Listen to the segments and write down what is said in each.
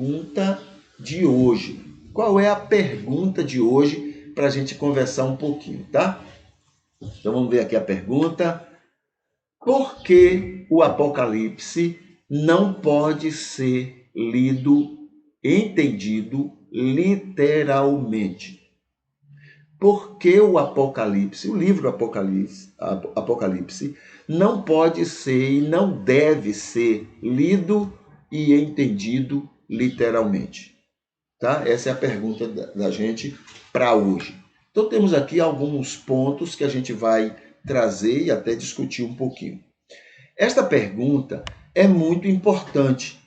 Pergunta de hoje. Qual é a pergunta de hoje para a gente conversar um pouquinho, tá? Então vamos ver aqui a pergunta. Por que o Apocalipse não pode ser lido, entendido literalmente? Por que o Apocalipse, o livro Apocalipse, não pode ser e não deve ser lido e entendido literalmente? Tá? Essa é a pergunta da gente para hoje. Então temos aqui alguns pontos que a gente vai trazer e até discutir um pouquinho. Esta pergunta é muito importante,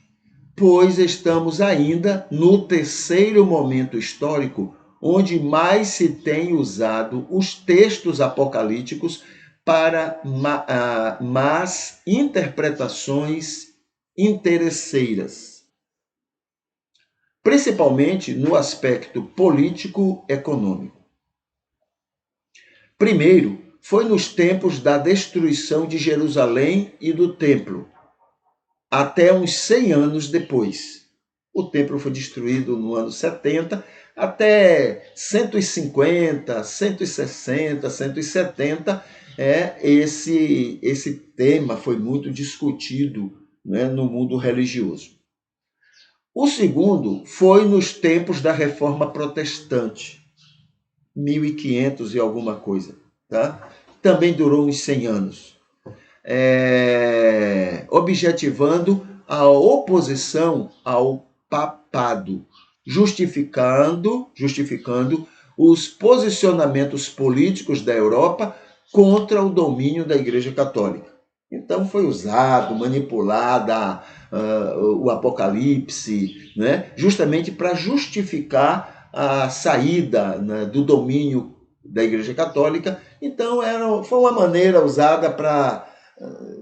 pois estamos ainda no terceiro momento histórico onde mais se tem usado os textos apocalípticos para más interpretações interesseiras, principalmente no aspecto político-econômico. Primeiro, foi nos tempos da destruição de Jerusalém e do templo, até uns 100 anos depois. O templo foi destruído no ano 70, até 150, 160, 170, esse tema foi muito discutido, né, no mundo religioso. O segundo foi nos tempos da Reforma Protestante, 1500 e alguma coisa, tá? Também durou uns 100 anos, objetivando a oposição ao papado, justificando os posicionamentos políticos da Europa contra o domínio da Igreja Católica. Então foi usado, manipulada o Apocalipse, né, justamente para justificar a saída, né, do domínio da Igreja Católica. Então foi uma maneira usada para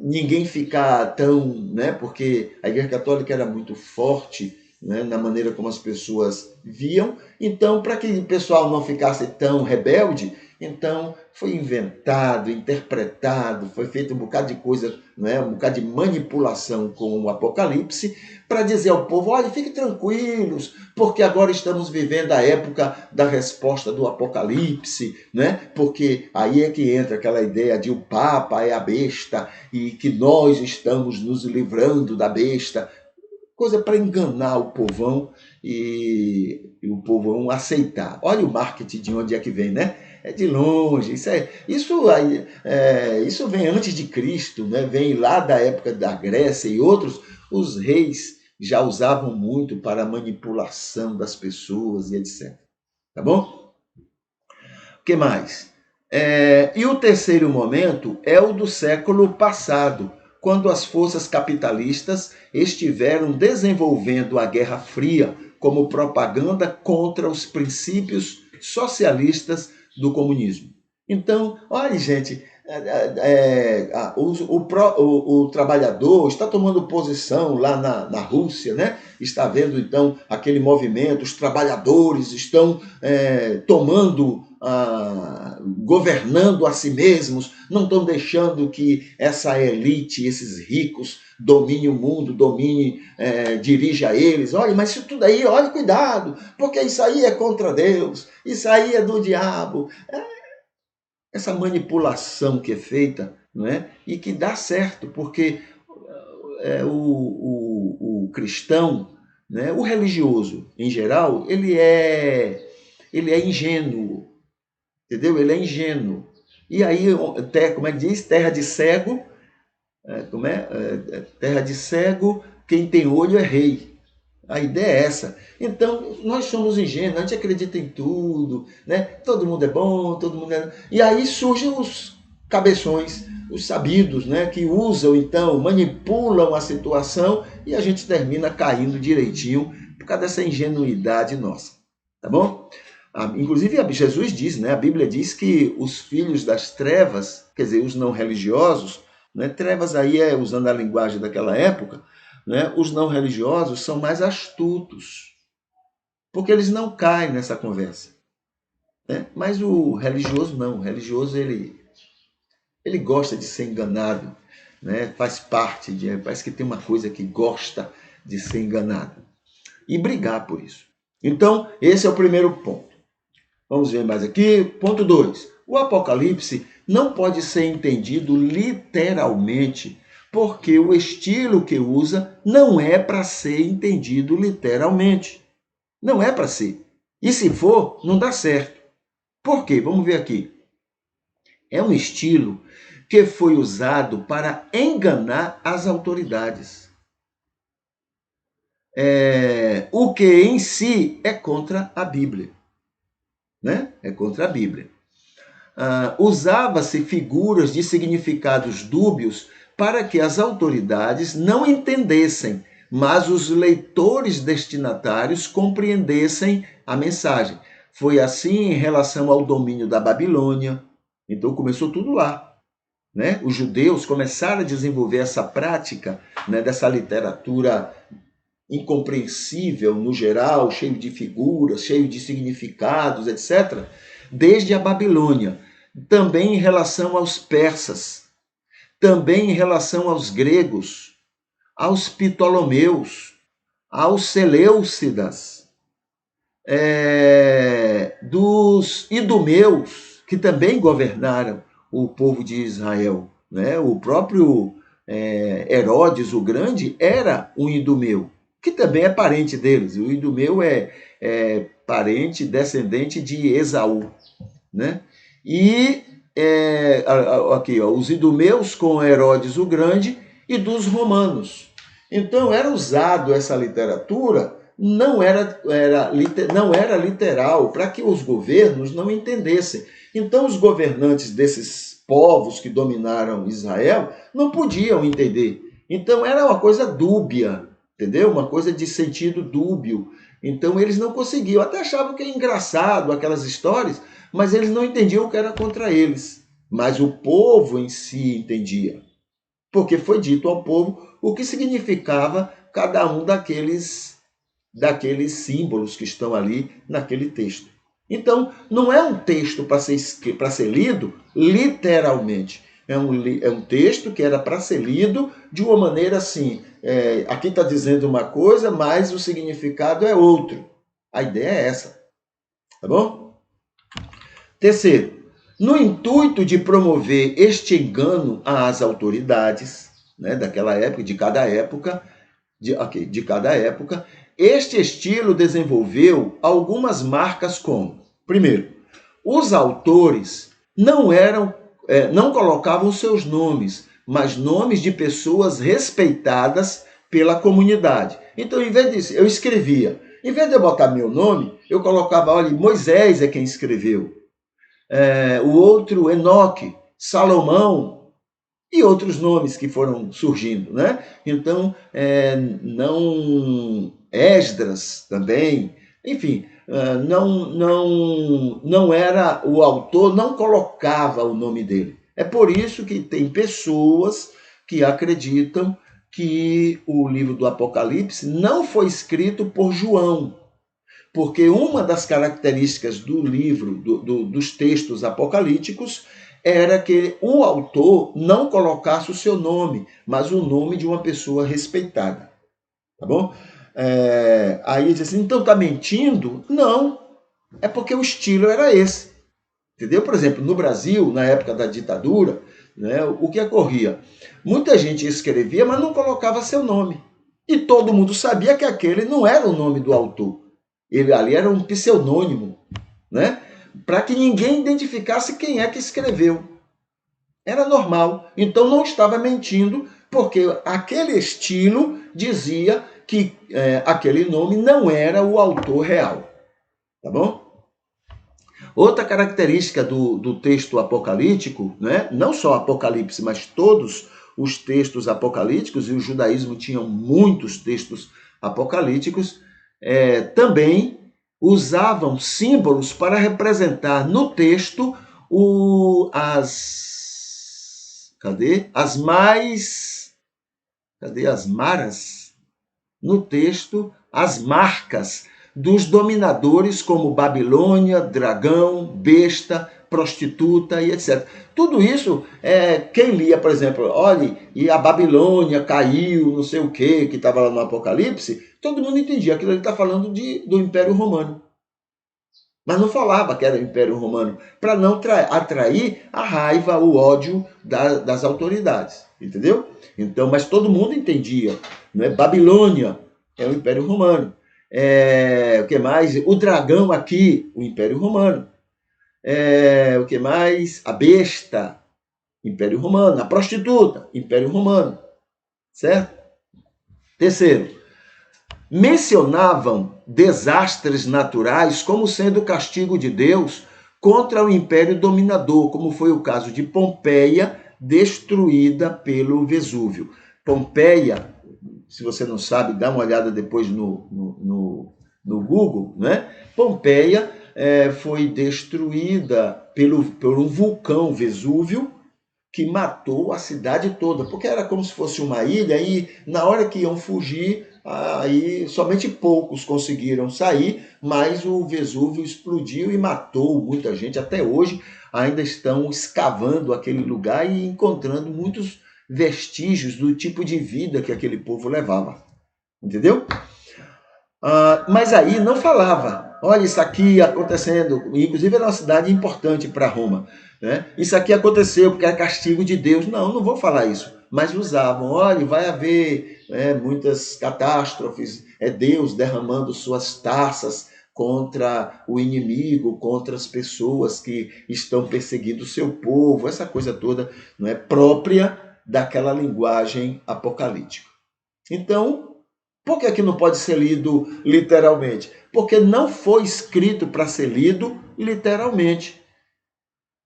ninguém ficar tão, né, porque a Igreja Católica era muito forte, né, na maneira como as pessoas viam. Então, para que o pessoal não ficasse tão rebelde, então foi inventado, interpretado, foi feito um bocado de coisa, né, um bocado de manipulação com o Apocalipse, para dizer ao povo: olha, fiquem tranquilos, porque agora estamos vivendo a época da resposta do Apocalipse, né? Porque aí é que entra aquela ideia de o Papa é a besta e que nós estamos nos livrando da besta. Coisa para enganar o povão e o povão aceitar. Olha o marketing de onde é que vem, né? É de longe. Isso vem antes de Cristo, né? Vem lá da época da Grécia e outros. Os reis já usavam muito para a manipulação das pessoas e etc. Tá bom? O que mais? E o terceiro momento é o do século passado, quando as forças capitalistas estiveram desenvolvendo a Guerra Fria como propaganda contra os princípios socialistas do comunismo. Então, olha, gente, o trabalhador está tomando posição lá na Rússia, né? Está vendo, então, aquele movimento, os trabalhadores estão tomando, governando a si mesmos, não estão deixando que essa elite, esses ricos, domine o mundo, dirija eles. Olha, mas isso tudo aí, olha, cuidado, porque isso aí é contra Deus, isso aí é do diabo. Essa manipulação que é feita, não é? E que dá certo, porque o cristão, né, o religioso em geral, ele é ingênuo, entendeu? Ele é ingênuo. E aí, como é que diz? Terra de cego, terra de cego, quem tem olho é rei. A ideia é essa. Então, nós somos ingênuos, a gente acredita em tudo, né? Todo mundo é bom, todo mundo é... E aí surgem os cabeções, os sabidos, né? Que usam, então, manipulam a situação e a gente termina caindo direitinho por causa dessa ingenuidade nossa. Tá bom? Inclusive, Jesus diz, né? A Bíblia diz que os filhos das trevas, quer dizer, os não religiosos, né? Trevas aí usando a linguagem daquela época, né? Os não religiosos são mais astutos, porque eles não caem nessa conversa, né? Mas o religioso não. O religioso ele gosta de ser enganado, né? Faz parte, parece que tem uma coisa que gosta de ser enganado. e brigar por isso. Então, esse é o primeiro ponto. Vamos ver mais aqui. Ponto 2. O Apocalipse não pode ser entendido literalmente, porque o estilo que usa não é para ser entendido literalmente. Não é para ser. E se for, não dá certo. Por quê? Vamos ver aqui. É um estilo que foi usado para enganar as autoridades. O que em si é contra a Bíblia. Né? É contra a Bíblia. Usava-se figuras de significados dúbios para que as autoridades não entendessem, mas os leitores destinatários compreendessem a mensagem. Foi assim em relação ao domínio da Babilônia. Então começou tudo lá. Né? Os judeus começaram a desenvolver essa prática, né, dessa literatura incompreensível no geral, cheio de figuras, cheio de significados, etc., desde a Babilônia. Também em relação aos persas, também em relação aos gregos, aos ptolomeus, aos seleucidas, dos idumeus, que também governaram o povo de Israel. Né? O próprio Herodes o Grande era um idumeu, que também é parente deles. O idumeu é parente, descendente de Esaú. Né? E aqui, os idumeus com Herodes o Grande e dos romanos. Então era usado essa literatura, não era literal, para que os governos não entendessem. Então os governantes desses povos que dominaram Israel não podiam entender. Então era uma coisa dúbia, entendeu? Uma coisa de sentido dúbio. Então eles não conseguiam, até achavam que é engraçado aquelas histórias, mas eles não entendiam o que era contra eles. Mas o povo em si entendia, porque foi dito ao povo o que significava cada um daqueles símbolos que estão ali naquele texto. Então, não é um texto para ser lido literalmente. É um texto que era para ser lido de uma maneira assim, aqui está dizendo uma coisa, mas o significado é outro. A ideia é essa. Tá bom? Terceiro, no intuito de promover este engano às autoridades, né, daquela época, de cada época, este estilo desenvolveu algumas marcas como, primeiro, os autores não colocavam seus nomes, mas nomes de pessoas respeitadas pela comunidade. Então, em vez disso, eu escrevia. Em vez de eu botar meu nome, eu colocava, olha, Moisés é quem escreveu. O outro, Enoque, Salomão, e outros nomes que foram surgindo, né? Então, Esdras também, enfim, não era o autor, não colocava o nome dele. É por isso que tem pessoas que acreditam que o livro do Apocalipse não foi escrito por João, porque uma das características do livro, dos textos apocalípticos, era que o autor não colocasse o seu nome, mas o nome de uma pessoa respeitada. Tá bom? Aí diz assim, então tá mentindo? Não, é porque o estilo era esse. Entendeu? Por exemplo, no Brasil, na época da ditadura, né, o que ocorria? Muita gente escrevia, mas não colocava seu nome. E todo mundo sabia que aquele não era o nome do autor. Ele ali era um pseudônimo, né? Para que ninguém identificasse quem é que escreveu. Era normal. Então não estava mentindo, porque aquele estilo dizia que aquele nome não era o autor real. Tá bom? Outra característica do texto apocalíptico, né? Não só Apocalipse, mas todos os textos apocalípticos, e o judaísmo tinha muitos textos apocalípticos, também usavam símbolos para representar no texto as maras? No texto, as marcas dos dominadores como Babilônia, dragão, besta, prostituta e etc. Tudo isso, quem lia, por exemplo, olhe, e a Babilônia caiu, não sei o que estava lá no Apocalipse, todo mundo entendia. Aquilo ali está falando do Império Romano. Mas não falava que era o Império Romano, para não atrair a raiva, o ódio das autoridades, entendeu? Então, mas todo mundo entendia, não é? Babilônia é o Império Romano. O que mais? O dragão aqui, o Império Romano. O que mais? A besta, Império Romano. A prostituta, Império Romano. Certo? Terceiro, mencionavam desastres naturais como sendo o castigo de Deus contra o império dominador, como foi o caso de Pompeia, destruída pelo Vesúvio. Pompeia, se você não sabe, dá uma olhada depois no Google, né? Pompeia foi destruída por um vulcão Vesúvio que matou a cidade toda, porque era como se fosse uma ilha e na hora que iam fugir, aí somente poucos conseguiram sair, mas o Vesúvio explodiu e matou muita gente. Até hoje ainda estão escavando aquele lugar e encontrando muitos vestígios do tipo de vida que aquele povo levava. Entendeu? Mas aí não falava, olha isso aqui acontecendo, inclusive era uma cidade importante para Roma, né? Isso aqui aconteceu porque é castigo de Deus. Não vou falar isso, mas usavam, olha, vai haver muitas catástrofes, é Deus derramando suas taças contra o inimigo, contra as pessoas que estão perseguindo o seu povo, essa coisa toda não é própria daquela linguagem apocalíptica. Então, por que aqui não pode ser lido literalmente? Porque não foi escrito para ser lido literalmente.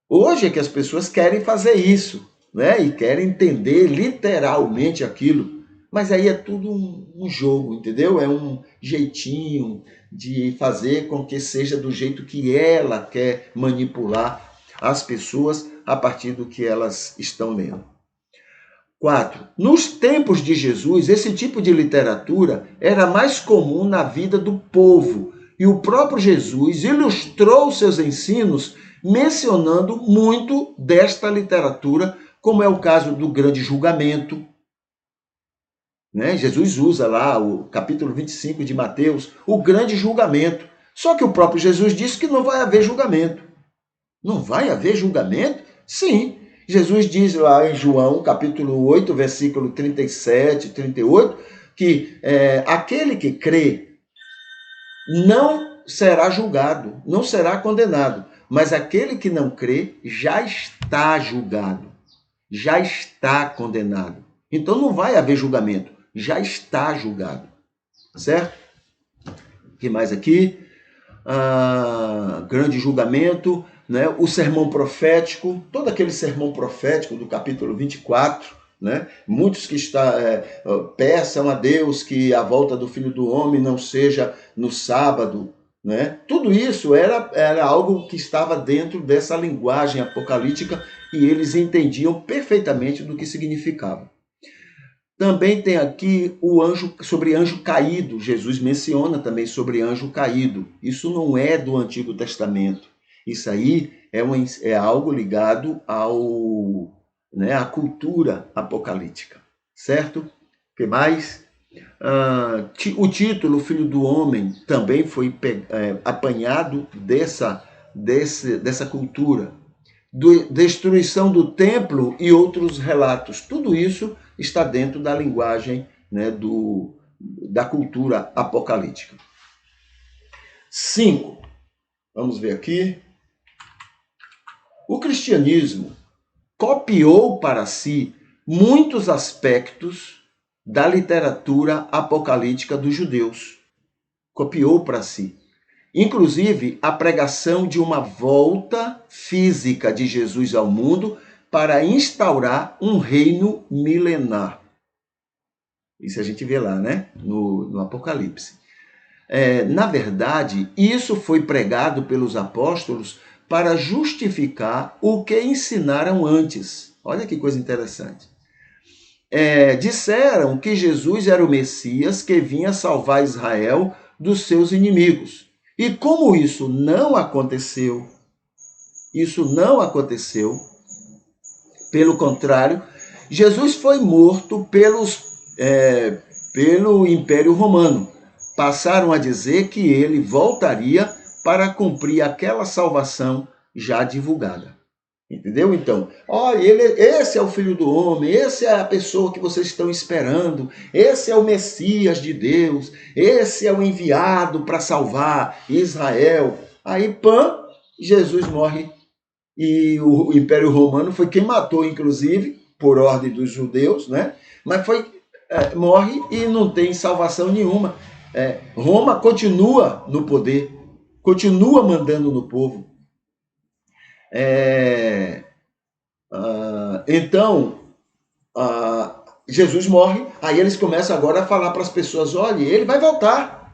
Hoje é que as pessoas querem fazer isso, né? E querem entender literalmente aquilo. Mas aí é tudo um jogo, entendeu? É um jeitinho de fazer com que seja do jeito que ela quer manipular as pessoas a partir do que elas estão lendo. 4. Nos tempos de Jesus, esse tipo de literatura era mais comum na vida do povo, e o próprio Jesus ilustrou seus ensinos mencionando muito desta literatura, como é o caso do grande julgamento. Né? Jesus usa lá o capítulo 25 de Mateus, o grande julgamento. Só que o próprio Jesus disse que não vai haver julgamento. Não vai haver julgamento? Sim. Jesus diz lá em João, capítulo 8, versículo 37, 38, que aquele que crê não será julgado, não será condenado, mas aquele que não crê já está julgado, já está condenado. Então não vai haver julgamento, já está julgado, certo? O que mais aqui? Grande julgamento, né? O sermão profético, todo aquele sermão profético do capítulo 24, né? Muitos que peçam a Deus que a volta do Filho do Homem não seja no sábado, né? Tudo isso era algo que estava dentro dessa linguagem apocalíptica e eles entendiam perfeitamente do que significava. Também tem aqui sobre anjo caído. Jesus menciona também sobre anjo caído. Isso não é do Antigo Testamento. Isso aí é algo ligado à cultura apocalíptica. Certo? O que mais? O título Filho do Homem também foi apanhado dessa cultura. Destruição do templo e outros relatos. Tudo isso está dentro da linguagem, né, da cultura apocalíptica. 5. Vamos ver aqui. O cristianismo copiou para si muitos aspectos da literatura apocalíptica dos judeus. Copiou para si. Inclusive, a pregação de uma volta física de Jesus ao mundo para instaurar um reino milenar. Isso a gente vê lá, né? No Apocalipse. Na verdade, isso foi pregado pelos apóstolos para justificar o que ensinaram antes. Olha que coisa interessante. Disseram que Jesus era o Messias que vinha salvar Israel dos seus inimigos. E como isso não aconteceu, Isso não aconteceu. Pelo contrário, Jesus foi morto pelo Império Romano. Passaram a dizer que ele voltaria para cumprir aquela salvação já divulgada. Entendeu? Então, esse é o Filho do Homem, esse é a pessoa que vocês estão esperando, esse é o Messias de Deus, esse é o enviado para salvar Israel. Aí, Jesus morre e o Império Romano foi quem matou, inclusive, por ordem dos judeus, né? Mas morre e não tem salvação nenhuma. Roma continua no poder, continua mandando no povo. Então, Jesus morre, aí eles começam agora a falar para as pessoas, olha, ele vai voltar.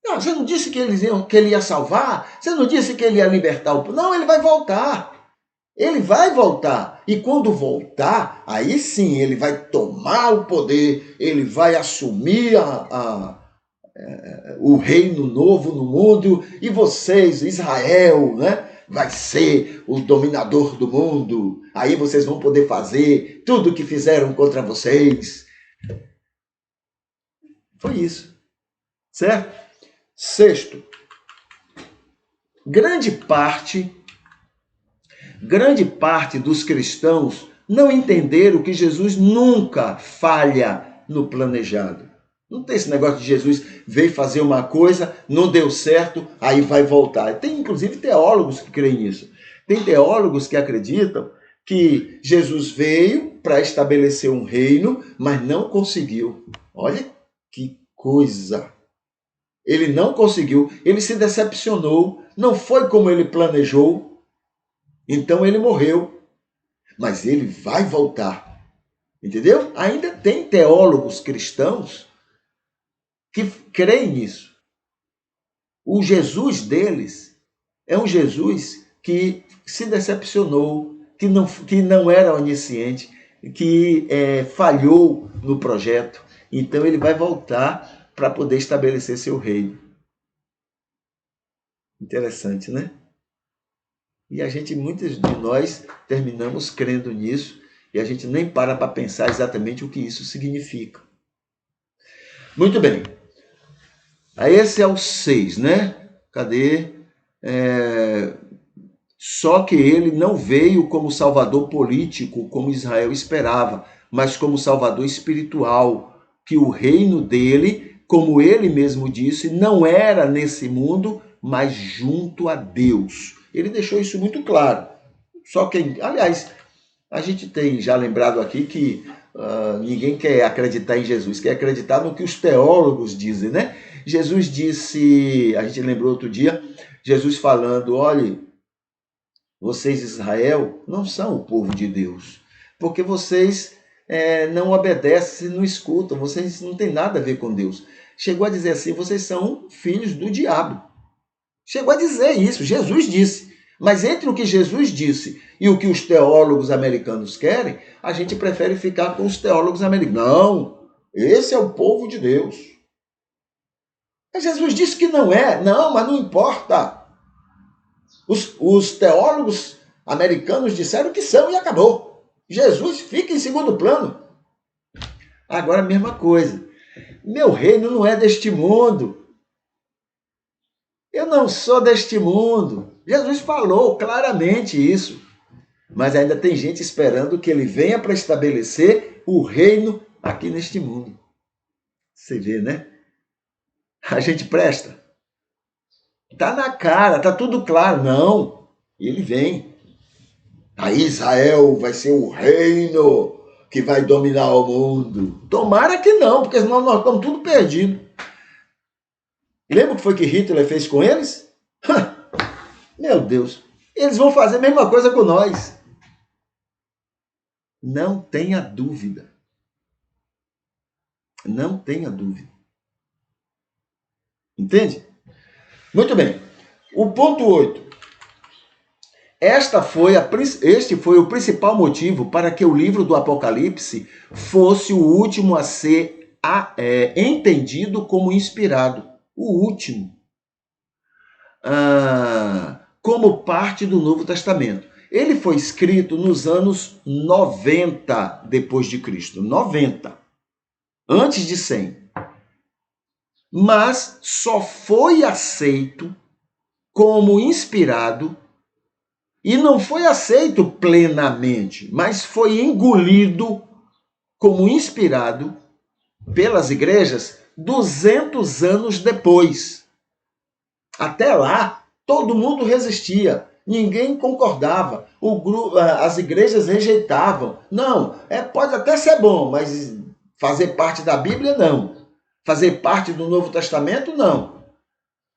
Não, você não disse que ele ia salvar? Você não disse que ele ia libertar o povo? Não, ele vai voltar. Ele vai voltar. E quando voltar, aí sim, ele vai tomar o poder, ele vai assumir o reino novo no mundo, e vocês, Israel, né, vai ser o dominador do mundo. Aí vocês vão poder fazer tudo o que fizeram contra vocês. Foi isso. Certo? Sexto, grande parte dos cristãos não entenderam que Jesus nunca falha no planejado. Não tem esse negócio de Jesus veio fazer uma coisa, não deu certo, aí vai voltar. Tem inclusive teólogos que creem nisso. Tem teólogos que acreditam que Jesus veio para estabelecer um reino, mas não conseguiu. Olha que coisa! Ele não conseguiu, ele se decepcionou, não foi como ele planejou, então ele morreu. Mas ele vai voltar. Entendeu? Ainda tem teólogos cristãos que creem nisso. O Jesus deles é um Jesus que se decepcionou, que não era onisciente, que falhou no projeto. Então ele vai voltar para poder estabelecer seu reino. Interessante, né? E muitos de nós terminamos crendo nisso e a gente nem para pensar exatamente o que isso significa. Muito bem. Aí esse é o 6, né? Cadê? Só que ele não veio como salvador político, como Israel esperava, mas como salvador espiritual, que o reino dele, como ele mesmo disse, não era nesse mundo, mas junto a Deus. Ele deixou isso muito claro. Só que, aliás, a gente tem já lembrado aqui que ninguém quer acreditar em Jesus, quer acreditar no que os teólogos dizem, né? Jesus disse, a gente lembrou outro dia, Jesus falando, olha, vocês, Israel, não são o povo de Deus, porque vocês não obedecem, não escutam, vocês não têm nada a ver com Deus. Chegou a dizer assim, vocês são filhos do diabo. Chegou a dizer isso, Jesus disse. Mas entre o que Jesus disse e o que os teólogos americanos querem, a gente prefere ficar com os teólogos americanos. Não, esse é o povo de Deus. Mas Jesus disse que não é. Não, mas não importa. Os teólogos americanos disseram que são e acabou. Jesus fica em segundo plano. Agora a mesma coisa. Meu reino não é deste mundo. Eu não sou deste mundo. Jesus falou claramente isso. Mas ainda tem gente esperando que ele venha para estabelecer o reino aqui neste mundo. Você vê, né? A gente presta. Tá na cara, tá tudo claro. Não, ele vem. Aí Israel vai ser o reino que vai dominar o mundo. Tomara que não, porque senão nós estamos tudo perdidos. Lembra o que foi que Hitler fez com eles? Meu Deus, eles vão fazer a mesma coisa com nós. Não tenha dúvida. Não tenha dúvida. Entende? Muito bem. O ponto 8. Este foi o principal motivo para que o livro do Apocalipse fosse o último a ser entendido como inspirado. O último. como parte do Novo Testamento. Ele foi escrito nos anos 90 depois de Cristo, 90, antes de 100. Mas só foi aceito como inspirado, e não foi aceito plenamente, mas foi engolido como inspirado pelas igrejas 200 anos depois. Até lá, todo mundo resistia, ninguém concordava, as igrejas rejeitavam. Não, pode até ser bom, mas fazer parte da Bíblia, não. Fazer parte do Novo Testamento, não.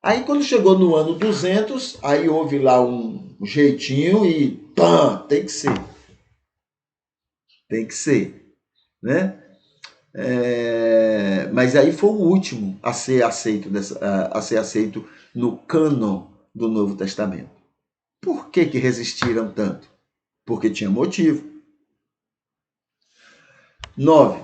Aí, quando chegou no ano 200, aí houve lá um jeitinho e pã, tem que ser. Tem que ser, né? Mas aí foi o último a ser aceito no cânon do Novo Testamento. Por que resistiram tanto? Porque tinha motivo. 9.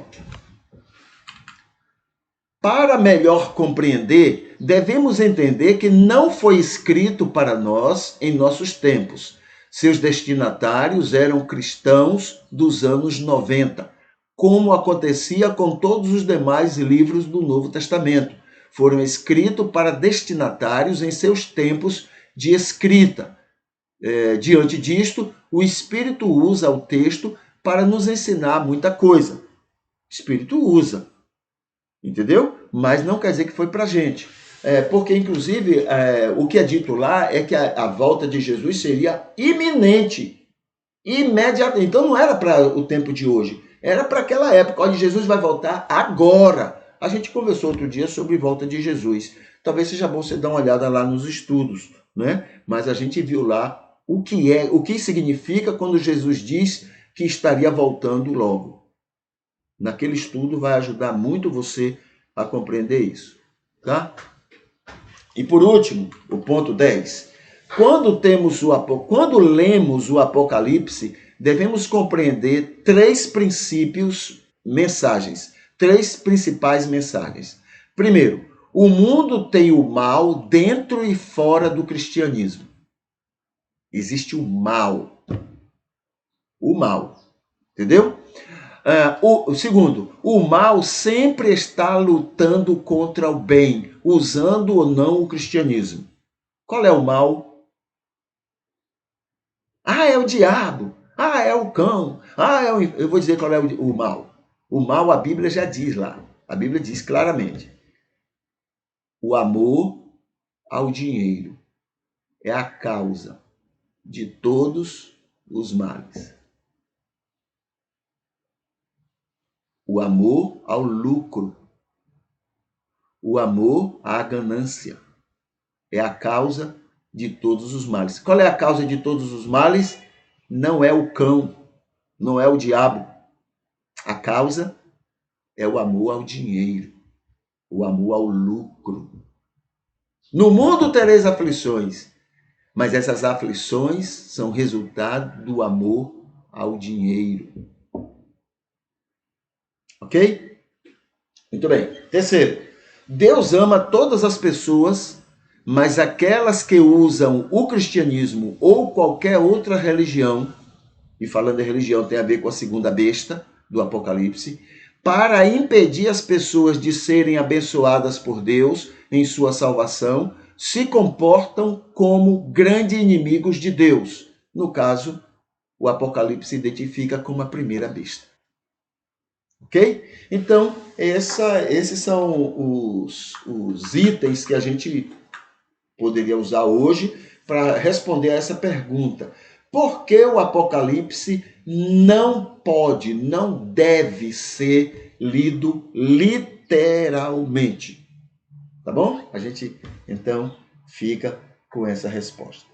Para melhor compreender, devemos entender que não foi escrito para nós em nossos tempos. Seus destinatários eram cristãos dos anos 90, como acontecia com todos os demais livros do Novo Testamento. Foram escritos para destinatários em seus tempos de escrita. Diante disto, o Espírito usa o texto para nos ensinar muita coisa. O Espírito usa. Entendeu? Mas não quer dizer que foi para a gente. Porque, inclusive, o que é dito lá é que a volta de Jesus seria iminente, imediata. Então não era para o tempo de hoje, era para aquela época. Olha, Jesus vai voltar agora. A gente conversou outro dia sobre volta de Jesus. Talvez seja bom você dar uma olhada lá nos estudos, né? Mas a gente viu lá o que significa quando Jesus diz que estaria voltando logo. Naquele estudo vai ajudar muito você a compreender isso, tá? E por último, o ponto 10. Quando lemos o Apocalipse, devemos compreender três principais mensagens. Primeiro, o mundo tem o mal dentro e fora do cristianismo. Existe o mal. O mal. Entendeu? Segundo, o mal sempre está lutando contra o bem, usando ou não o cristianismo. Qual é o mal? É o diabo. É o cão. Eu vou dizer qual é o mal. O mal, a Bíblia já diz lá. A Bíblia diz claramente. O amor ao dinheiro é a causa de todos os males. O amor ao lucro. O amor à ganância é a causa de todos os males. Qual é a causa de todos os males? Não é o cão, não é o diabo. A causa é o amor ao dinheiro, o amor ao lucro. No mundo tereis aflições, mas essas aflições são resultado do amor ao dinheiro. Ok? Muito bem. Terceiro, Deus ama todas as pessoas, mas aquelas que usam o cristianismo ou qualquer outra religião, e falando em religião tem a ver com a segunda besta do Apocalipse, para impedir as pessoas de serem abençoadas por Deus em sua salvação, se comportam como grandes inimigos de Deus. No caso, o Apocalipse identifica como a primeira besta. Ok? Então, esses são os itens que a gente poderia usar hoje para responder a essa pergunta. Por que o Apocalipse não deve ser lido literalmente? Tá bom? A gente, então, fica com essa resposta.